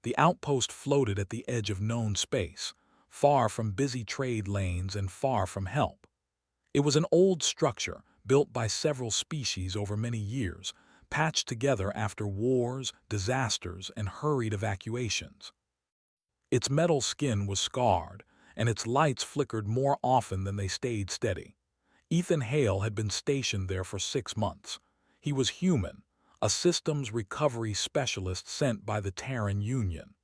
The outpost floated at the edge of known space, far from busy trade lanes and far from help. It was an old structure, built by several species over many years, patched together after wars, disasters, and hurried evacuations. Its metal skin was scarred, and its lights flickered more often than they stayed steady. Ethan Hale had been stationed there for 6 months. He was human, a systems recovery specialist sent by the Terran Union.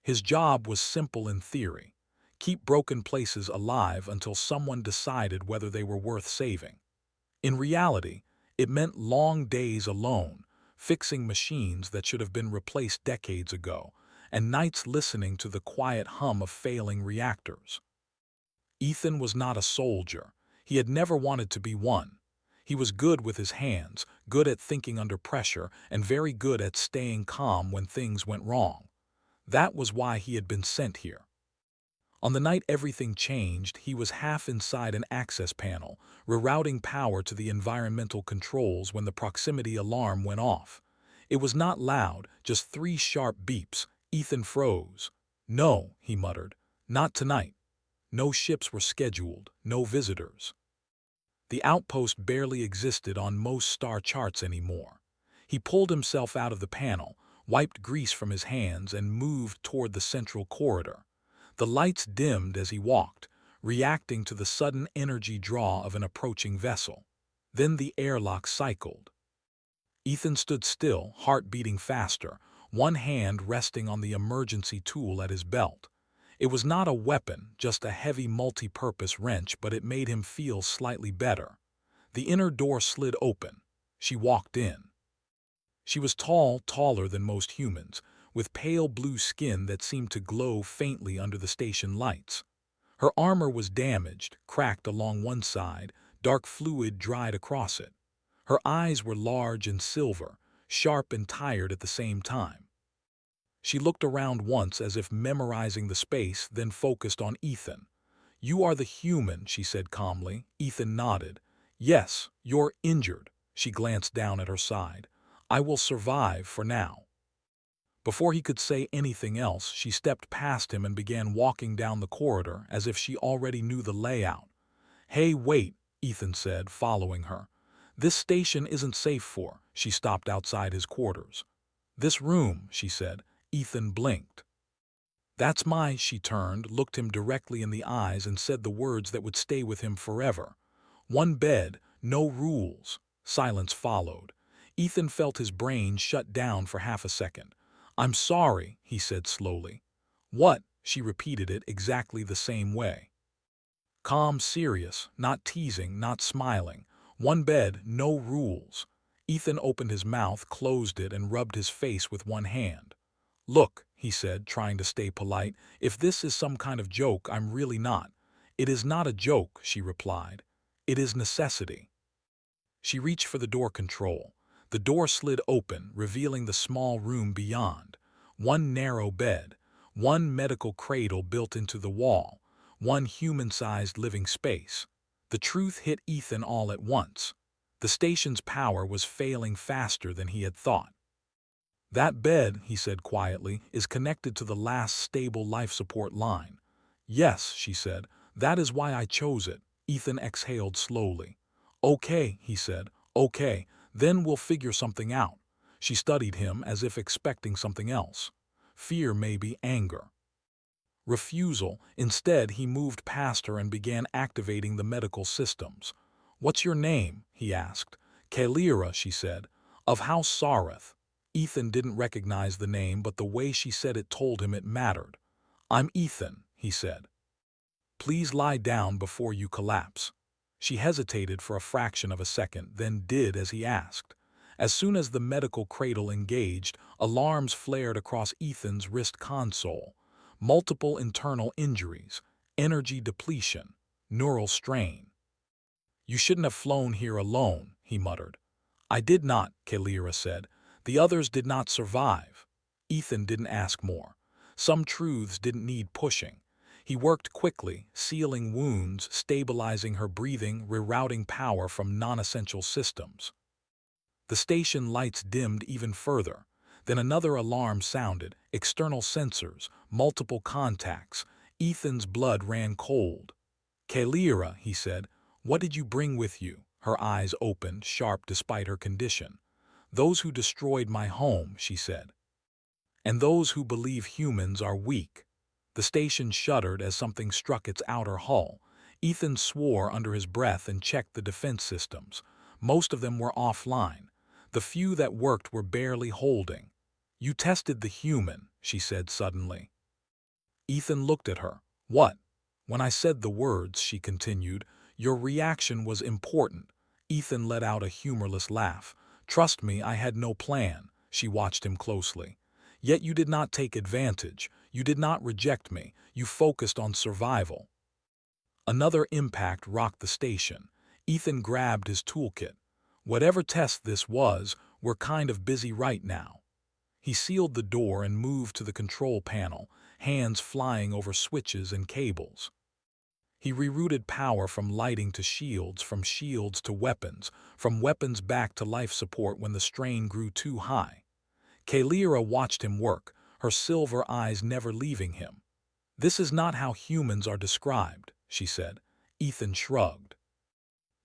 His job was simple in theory: keep broken places alive until someone decided whether they were worth saving. In reality, it meant long days alone, fixing machines that should have been replaced decades ago, and nights listening to the quiet hum of failing reactors. Ethan was not a soldier. He had never wanted to be one. He was good with his hands, good at thinking under pressure, and very good at staying calm when things went wrong. That was why he had been sent here. On the night everything changed, he was half inside an access panel, rerouting power to the environmental controls when the proximity alarm went off. It was not loud, just 3 sharp beeps. Ethan froze. "No," he muttered, "not tonight." No ships were scheduled, no visitors. The outpost barely existed on most star charts anymore. He pulled himself out of the panel, wiped grease from his hands, and moved toward the central corridor. The lights dimmed as he walked, reacting to the sudden energy draw of an approaching vessel. Then the airlock cycled. Ethan stood still, heart beating faster, one hand resting on the emergency tool at his belt. It was not a weapon, just a heavy multi-purpose wrench, but it made him feel slightly better. The inner door slid open. She walked in. She was tall, taller than most humans, with pale blue skin that seemed to glow faintly under the station lights. Her armor was damaged, cracked along one side, dark fluid dried across it. Her eyes were large and silver, sharp and tired at the same time. She looked around once as if memorizing the space, then focused on Ethan. "You are the human," she said calmly. Ethan nodded. "Yes, you're injured." She glanced down at her side. "I will survive for now." Before he could say anything else, she stepped past him and began walking down the corridor as if she already knew the layout. "Hey, wait," Ethan said, following her. "This station isn't safe for." She stopped outside his quarters. "This room," she said. Ethan blinked. "That's my—" She turned, looked him directly in the eyes, and said the words that would stay with him forever. "One bed, no rules." Silence followed. Ethan felt his brain shut down for half a second. "I'm sorry," he said slowly. "What?" She repeated it exactly the same way. Calm, serious, not teasing, not smiling. "One bed, no rules." Ethan opened his mouth, closed it, and rubbed his face with one hand. "Look," he said, trying to stay polite, "if this is some kind of joke, I'm really not." "It is not a joke," she replied. "It is necessity." She reached for the door control. The door slid open, revealing the small room beyond. One narrow bed, one medical cradle built into the wall, one human-sized living space. The truth hit Ethan all at once. The station's power was failing faster than he had thought. "That bed," he said quietly, "is connected to the last stable life support line." "Yes," she said, "that is why I chose it." Ethan exhaled slowly. "Okay," he said, "okay, then we'll figure something out." She studied him as if expecting something else. Fear, maybe anger. Refusal. Instead, he moved past her and began activating the medical systems. "What's your name?" he asked. "Kalira," she said, "of House Sareth." Ethan didn't recognize the name, but the way she said it told him it mattered. "I'm Ethan," he said. "Please lie down before you collapse." She hesitated for a fraction of a second, then did as he asked. As soon as the medical cradle engaged, alarms flared across Ethan's wrist console. Multiple internal injuries, energy depletion, neural strain. "You shouldn't have flown here alone," he muttered. "I did not," Kalira said. "The others did not survive." Ethan didn't ask more. Some truths didn't need pushing. He worked quickly, sealing wounds, stabilizing her breathing, rerouting power from non-essential systems. The station lights dimmed even further. Then another alarm sounded, external sensors, multiple contacts. Ethan's blood ran cold. "Kalira," he said, "what did you bring with you?" Her eyes opened, sharp despite her condition. "Those who destroyed my home," she said. "And those who believe humans are weak." The station shuddered as something struck its outer hull. Ethan swore under his breath and checked the defense systems. Most of them were offline. The few that worked were barely holding. "You tested the human," she said suddenly. Ethan looked at her. "What?" "When I said the words," she continued, "your reaction was important." Ethan let out a humorless laugh. "Trust me, I had no plan." She watched him closely. "Yet you did not take advantage. You did not reject me. You focused on survival." Another impact rocked the station. Ethan grabbed his toolkit. "Whatever test this was, we're kind of busy right now." He sealed the door and moved to the control panel, hands flying over switches and cables. He rerouted power from lighting to shields, from shields to weapons, from weapons back to life support when the strain grew too high. Kalira watched him work, her silver eyes never leaving him. "This is not how humans are described," she said. Ethan shrugged.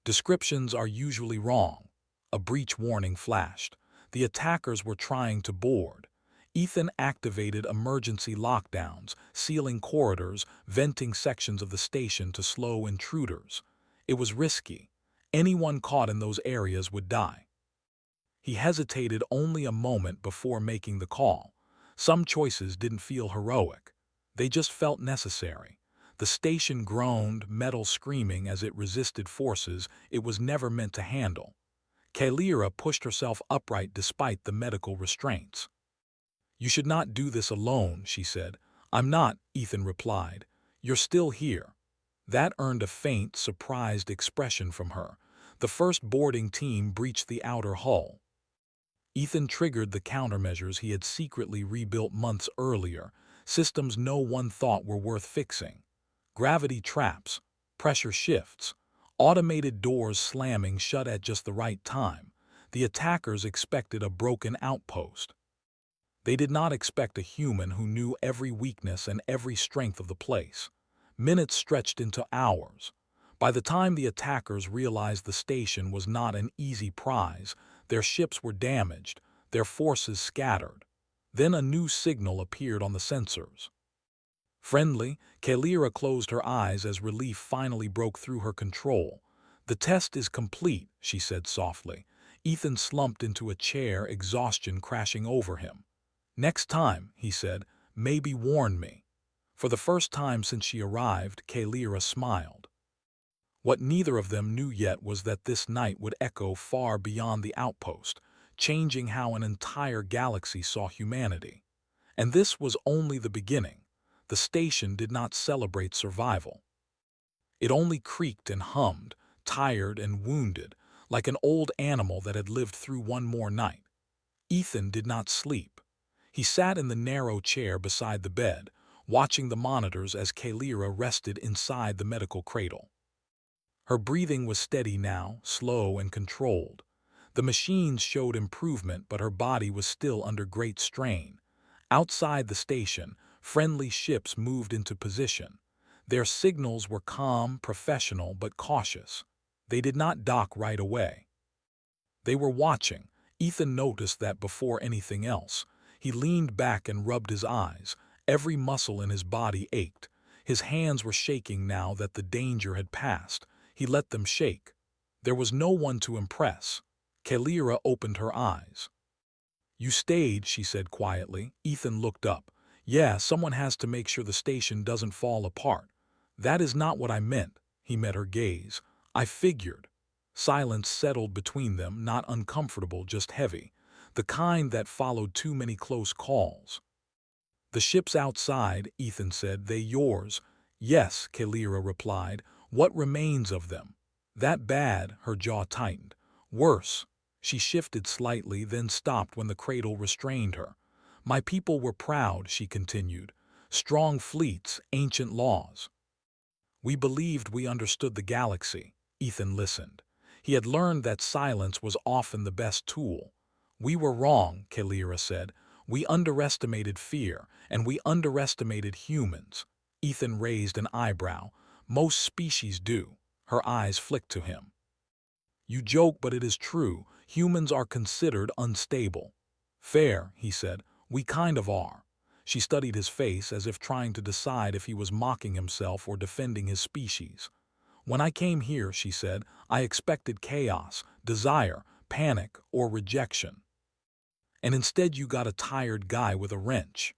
"Descriptions are usually wrong." A breach warning flashed. The attackers were trying to board. Ethan activated emergency lockdowns, sealing corridors, venting sections of the station to slow intruders. It was risky. Anyone caught in those areas would die. He hesitated only a moment before making the call. Some choices didn't feel heroic. They just felt necessary. The station groaned, metal screaming as it resisted forces it was never meant to handle. Kalira pushed herself upright despite the medical restraints. "You should not do this alone," she said. "I'm not," Ethan replied. "You're still here." That earned a faint, surprised expression from her. The first boarding team breached the outer hull. Ethan triggered the countermeasures he had secretly rebuilt months earlier, systems no one thought were worth fixing. Gravity traps, pressure shifts, automated doors slamming shut at just the right time. The attackers expected a broken outpost. They did not expect a human who knew every weakness and every strength of the place. Minutes stretched into hours. By the time the attackers realized the station was not an easy prize, their ships were damaged, their forces scattered. Then a new signal appeared on the sensors. Friendly, Kalira closed her eyes as relief finally broke through her control. "The test is complete," she said softly. Ethan slumped into a chair, exhaustion crashing over him. "Next time," he said, "maybe warn me." For the first time since she arrived, Kalira smiled. What neither of them knew yet was that this night would echo far beyond the outpost, changing how an entire galaxy saw humanity. And this was only the beginning. The station did not celebrate survival. It only creaked and hummed, tired and wounded, like an old animal that had lived through one more night. Ethan did not sleep. He sat in the narrow chair beside the bed, watching the monitors as Kalira rested inside the medical cradle. Her breathing was steady now, slow and controlled. The machines showed improvement, but her body was still under great strain. Outside the station, friendly ships moved into position. Their signals were calm, professional, but cautious. They did not dock right away. They were watching. Ethan noticed that before anything else. He leaned back and rubbed his eyes. Every muscle in his body ached. His hands were shaking now that the danger had passed. He let them shake. There was no one to impress. Kalira opened her eyes. "You stayed," she said quietly. Ethan looked up. "Yeah, someone has to make sure the station doesn't fall apart." "That is not what I meant." He met her gaze. "I figured." Silence settled between them, not uncomfortable, just heavy. The kind that followed too many close calls. "The ship's outside," Ethan said. "They yours?" "Yes," Kalira replied. "What remains of them?" "That bad?" Her jaw tightened. "Worse." She shifted slightly, then stopped when the cradle restrained her. "My people were proud," she continued. "Strong fleets, ancient laws. We believed we understood the galaxy." Ethan listened. He had learned that silence was often the best tool. "We were wrong," Kalira said. We underestimated fear, and we underestimated humans. Ethan raised an eyebrow. Most species do. Her eyes flicked to him. You joke, but it is true. Humans are considered unstable. Fair, he said. We kind of are. She studied his face as if trying to decide if he was mocking himself or defending his species. When I came here, she said, I expected chaos, desire, panic, or rejection. And instead you got a tired guy with a wrench.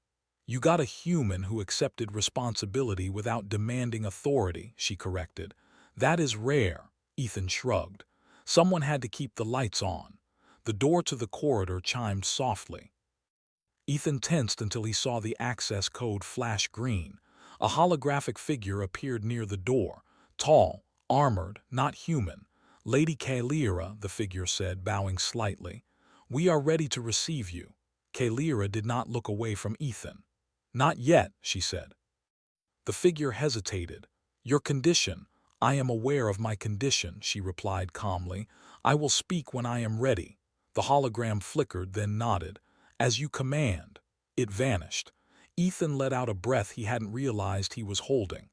You got a human who accepted responsibility without demanding authority, she corrected. That is rare, Ethan shrugged. Someone had to keep the lights on. The door to the corridor chimed softly. Ethan tensed until he saw the access code flash green. A holographic figure appeared near the door, tall, armored, not human. Lady Kalira, the figure said, bowing slightly. We are ready to receive you. Kalira did not look away from Ethan. Not yet, she said. The figure hesitated. Your condition. I am aware of my condition, she replied calmly. I will speak when I am ready. The hologram flickered, then nodded. As you command. It vanished. Ethan let out a breath he hadn't realized he was holding.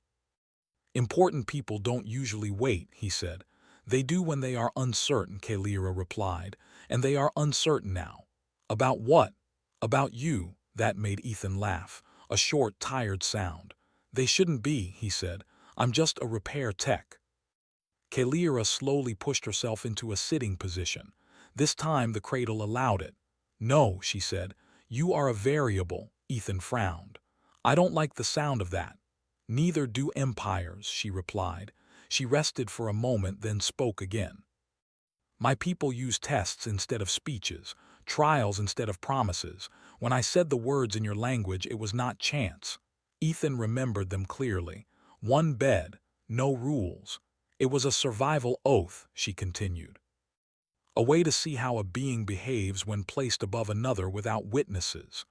Important people don't usually wait, he said. They do when they are uncertain, Kalira replied, and they are uncertain now. About what? About you, that made Ethan laugh, a short, tired sound. They shouldn't be, he said. I'm just a repair tech. Kalira slowly pushed herself into a sitting position. This time the cradle allowed it. No, she said. You are a variable, Ethan frowned. I don't like the sound of that. Neither do empires, she replied. She rested for a moment, then spoke again. My people use tests instead of speeches, trials instead of promises. When I said the words in your language, it was not chance. Ethan remembered them clearly. One bed, no rules. It was a survival oath, she continued. A way to see how a being behaves when placed above another without witnesses.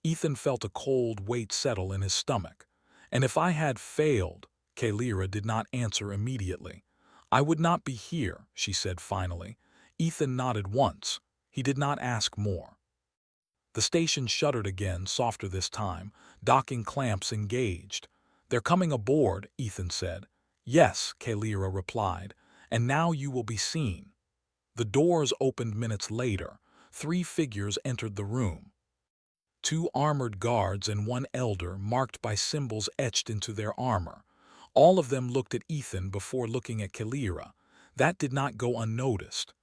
Ethan felt a cold weight settle in his stomach. And if I had failed, Kalira did not answer immediately. I would not be here, she said finally. Ethan nodded once. He did not ask more. The station shuddered again, softer this time. Docking clamps engaged. They're coming aboard, Ethan said. Yes, Kalira replied. And now you will be seen. The doors opened minutes later. 3 figures entered the room. 2 armored guards and 1 elder, marked by symbols etched into their armor. All of them looked at Ethan before looking at Kalira. That did not go unnoticed.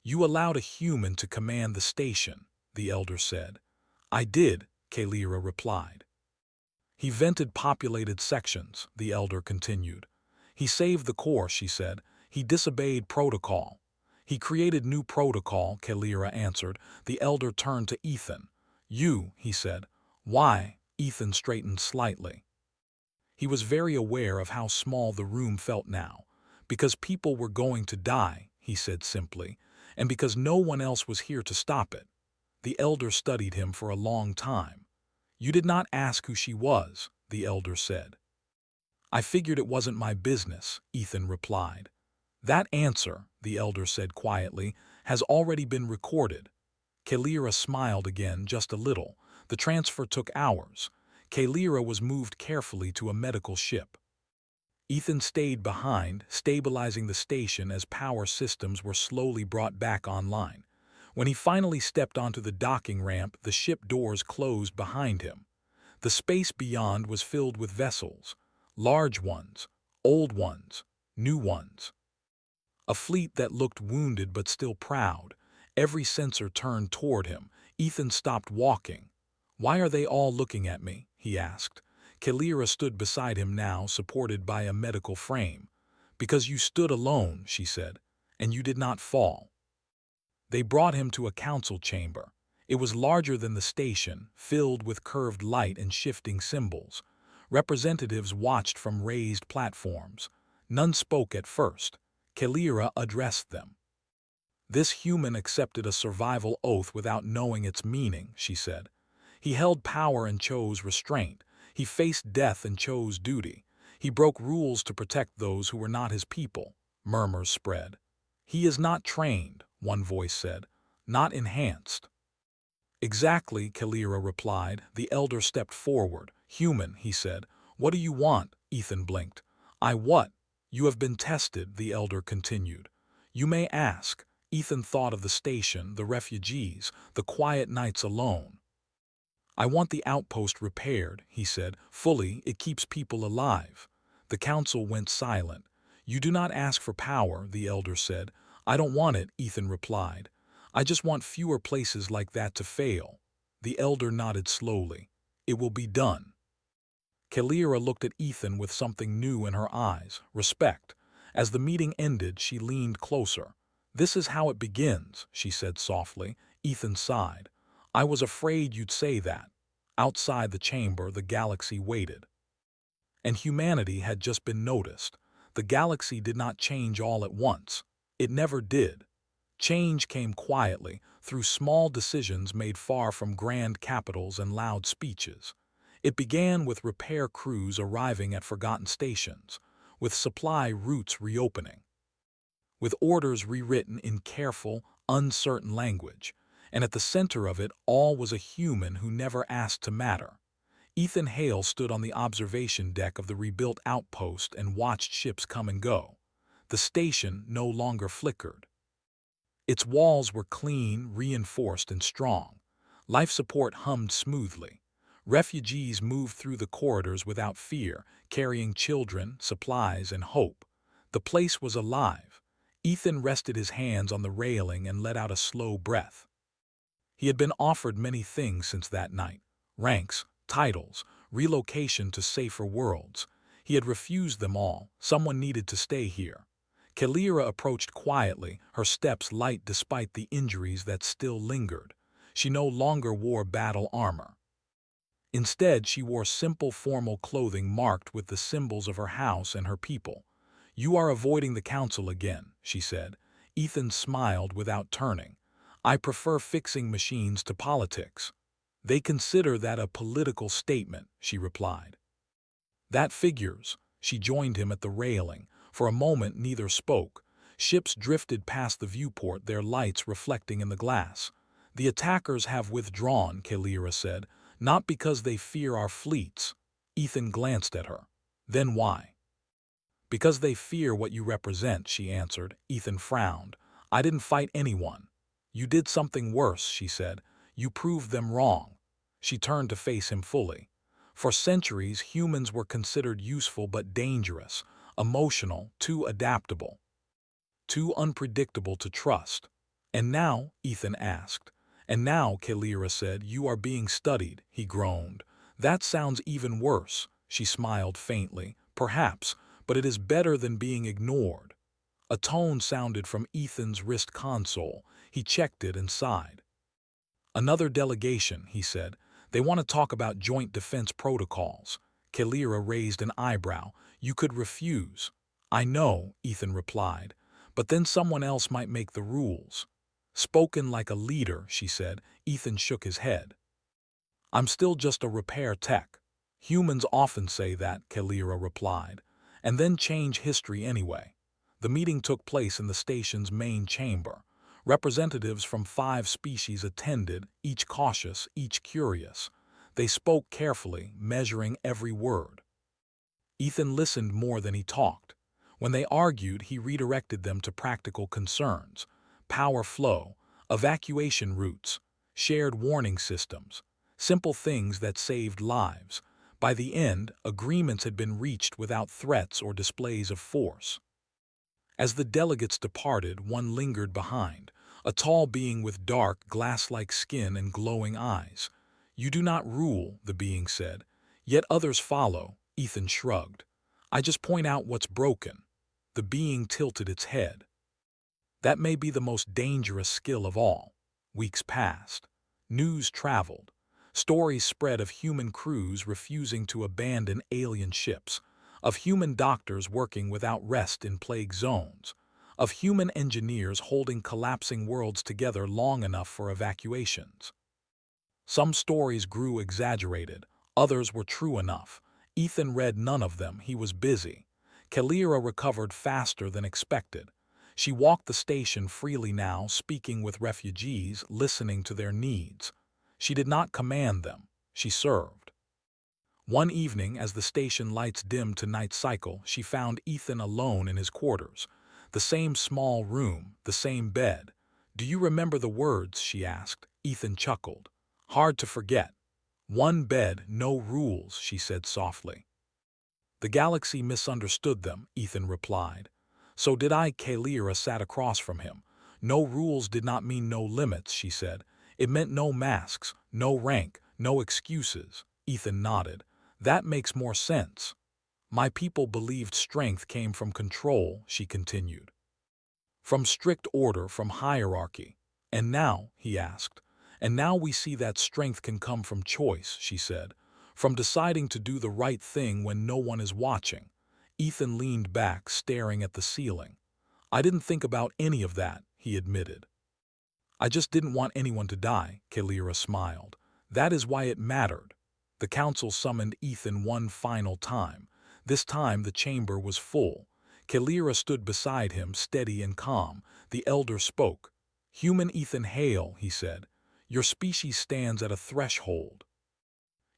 You allowed a human to command the station, the elder said. I did, Kalira replied. He vented populated sections, the elder continued. He saved the core, she said. He disobeyed protocol. He created new protocol, Kalira answered. The elder turned to Ethan. You, he said. Why? Ethan straightened slightly. He was very aware of how small the room felt now. Because people were going to die, he said simply, and because no one else was here to stop it. The elder studied him for a long time. You did not ask who she was, the elder said. I figured it wasn't my business, Ethan replied. That answer, the elder said quietly, has already been recorded. Kalira smiled again, just a little. The transfer took hours. Kalira was moved carefully to a medical ship. Ethan stayed behind, stabilizing the station as power systems were slowly brought back online. When he finally stepped onto the docking ramp, the ship doors closed behind him. The space beyond was filled with vessels, large ones, old ones, new ones. A fleet that looked wounded but still proud. Every sensor turned toward him. Ethan stopped walking. Why are they all looking at me? He asked. Kalira stood beside him now, supported by a medical frame. Because you stood alone, she said, and you did not fall. They brought him to a council chamber. It was larger than the station, filled with curved light and shifting symbols. Representatives watched from raised platforms. None spoke at first. Kalira addressed them. This human accepted a survival oath without knowing its meaning, she said. He held power and chose restraint. He faced death and chose duty. He broke rules to protect those who were not his people. Murmurs spread. He is not trained, one voice said. Not enhanced. Exactly, Kalira replied. The elder stepped forward. Human, he said. What do you want? Ethan blinked. I what? You have been tested, the elder continued. You may ask. Ethan thought of the station, the refugees, the quiet nights alone. I want the outpost repaired, he said. Fully, it keeps people alive. The council went silent. You do not ask for power, the elder said. I don't want it, Ethan replied. I just want fewer places like that to fail. The elder nodded slowly. It will be done. Kalira looked at Ethan with something new in her eyes, respect. As the meeting ended, she leaned closer. This is how it begins, she said softly. Ethan sighed. I was afraid you'd say that. Outside the chamber, the galaxy waited. And humanity had just been noticed. The galaxy did not change all at once. It never did. Change came quietly, through small decisions made far from grand capitals and loud speeches. It began with repair crews arriving at forgotten stations, with supply routes reopening, with orders rewritten in careful, uncertain language, and at the center of it all was a human who never asked to matter. Ethan Hale stood on the observation deck of the rebuilt outpost and watched ships come and go. The station no longer flickered. Its walls were clean, reinforced, and strong. Life support hummed smoothly. Refugees moved through the corridors without fear, carrying children, supplies, and hope. The place was alive. Ethan rested his hands on the railing and let out a slow breath. He had been offered many things since that night: ranks, titles, relocation to safer worlds. He had refused them all. Someone needed to stay here. Kalira approached quietly, her steps light despite the injuries that still lingered. She no longer wore battle armor. Instead, she wore simple formal clothing marked with the symbols of her house and her people. You are avoiding the council again, she said. Ethan smiled without turning. I prefer fixing machines to politics. They consider that a political statement, she replied. That figures. She joined him at the railing. For a moment, neither spoke. Ships drifted past the viewport, their lights reflecting in the glass. The attackers have withdrawn, Kalira said, not because they fear our fleets. Ethan glanced at her. Then why? Because they fear what you represent, she answered. Ethan frowned. I didn't fight anyone. You did something worse, she said. You proved them wrong. She turned to face him fully. For centuries, humans were considered useful but dangerous, emotional, too adaptable, too unpredictable to trust. And now, Ethan asked. And now, Kalira said, you are being studied, he groaned. That sounds even worse, she smiled faintly. Perhaps, but it is better than being ignored. A tone sounded from Ethan's wrist console. He checked it and sighed. Another delegation, he said. They want to talk about joint defense protocols. Kalira raised an eyebrow. You could refuse. I know, Ethan replied, but then someone else might make the rules. Spoken like a leader, she said. Ethan shook his head. I'm still just a repair tech. Humans often say that, Kalira replied, and then change history anyway. The meeting took place in the station's main chamber. Representatives from 5 species attended, each cautious, each curious. They spoke carefully, measuring every word. Ethan listened more than he talked. When they argued, he redirected them to practical concerns: power flow, evacuation routes, shared warning systems, simple things that saved lives. By the end, agreements had been reached without threats or displays of force. As the delegates departed, one lingered behind, a tall being with dark, glass-like skin and glowing eyes. You do not rule, the being said. Yet others follow. Ethan shrugged. I just point out what's broken. The being tilted its head. That may be the most dangerous skill of all. Weeks passed. News traveled. Stories spread of human crews refusing to abandon alien ships, of human doctors working without rest in plague zones, of human engineers holding collapsing worlds together long enough for evacuations. Some stories grew exaggerated, others were true enough. Ethan read none of them, he was busy. Kalira recovered faster than expected. She walked the station freely now, speaking with refugees, listening to their needs. She did not command them, she served. One evening, as the station lights dimmed to night cycle, she found Ethan alone in his quarters. The same small room, the same bed. "Do you remember the words?" she asked. Ethan chuckled. "Hard to forget. One bed, no rules," she said softly. "The galaxy misunderstood them," Ethan replied. "So did I." Kalira sat across from him. "No rules did not mean no limits," she said. "It meant no masks, no rank, no excuses." Ethan nodded. "That makes more sense." "My people believed strength came from control," she continued. "From strict order, from hierarchy. And now," he asked. "And now we see that strength can come from choice," she said. "From deciding to do the right thing when no one is watching." Ethan leaned back, staring at the ceiling. "I didn't think about any of that," he admitted. "I just didn't want anyone to die," Kalira smiled. "That is why it mattered." The council summoned Ethan one final time. This time the chamber was full. Kalira stood beside him, steady and calm. The elder spoke. "Human Ethan Hale," he said, "your species stands at a threshold.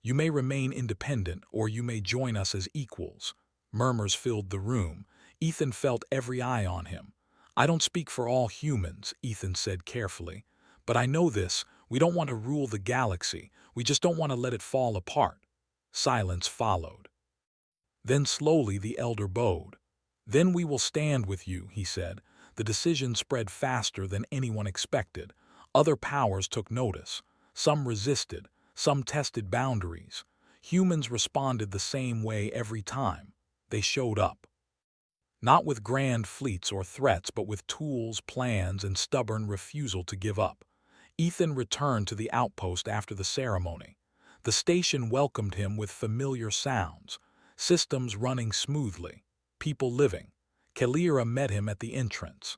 You may remain independent, or you may join us as equals." Murmurs filled the room. Ethan felt every eye on him. "I don't speak for all humans," Ethan said carefully. "But I know this, we don't want to rule the galaxy, we just don't want to let it fall apart." Silence followed. Then slowly the elder bowed. "Then we will stand with you," he said. The decision spread faster than anyone expected. Other powers took notice. Some resisted, some tested boundaries. Humans responded the same way every time. They showed up. Not with grand fleets or threats, but with tools, plans, and stubborn refusal to give up. Ethan returned to the outpost after the ceremony. The station welcomed him with familiar sounds, systems running smoothly, people living. Kalira met him at the entrance.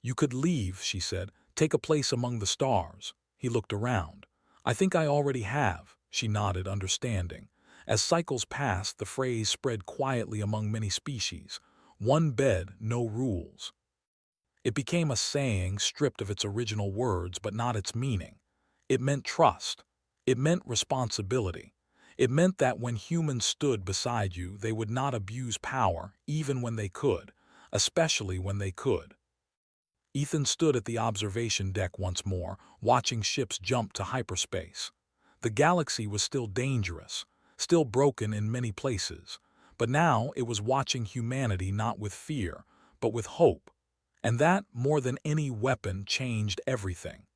"You could leave," she said, "take a place among the stars." He looked around. "I think I already have," she nodded, understanding. As cycles passed, the phrase spread quietly among many species. One bed, no rules. It became a saying stripped of its original words but not its meaning. It meant trust. It meant responsibility. It meant that when humans stood beside you, they would not abuse power, even when they could, especially when they could. Ethan stood at the observation deck once more, watching ships jump to hyperspace. The galaxy was still dangerous, still broken in many places, but now it was watching humanity not with fear, but with hope. And that, more than any weapon, changed everything.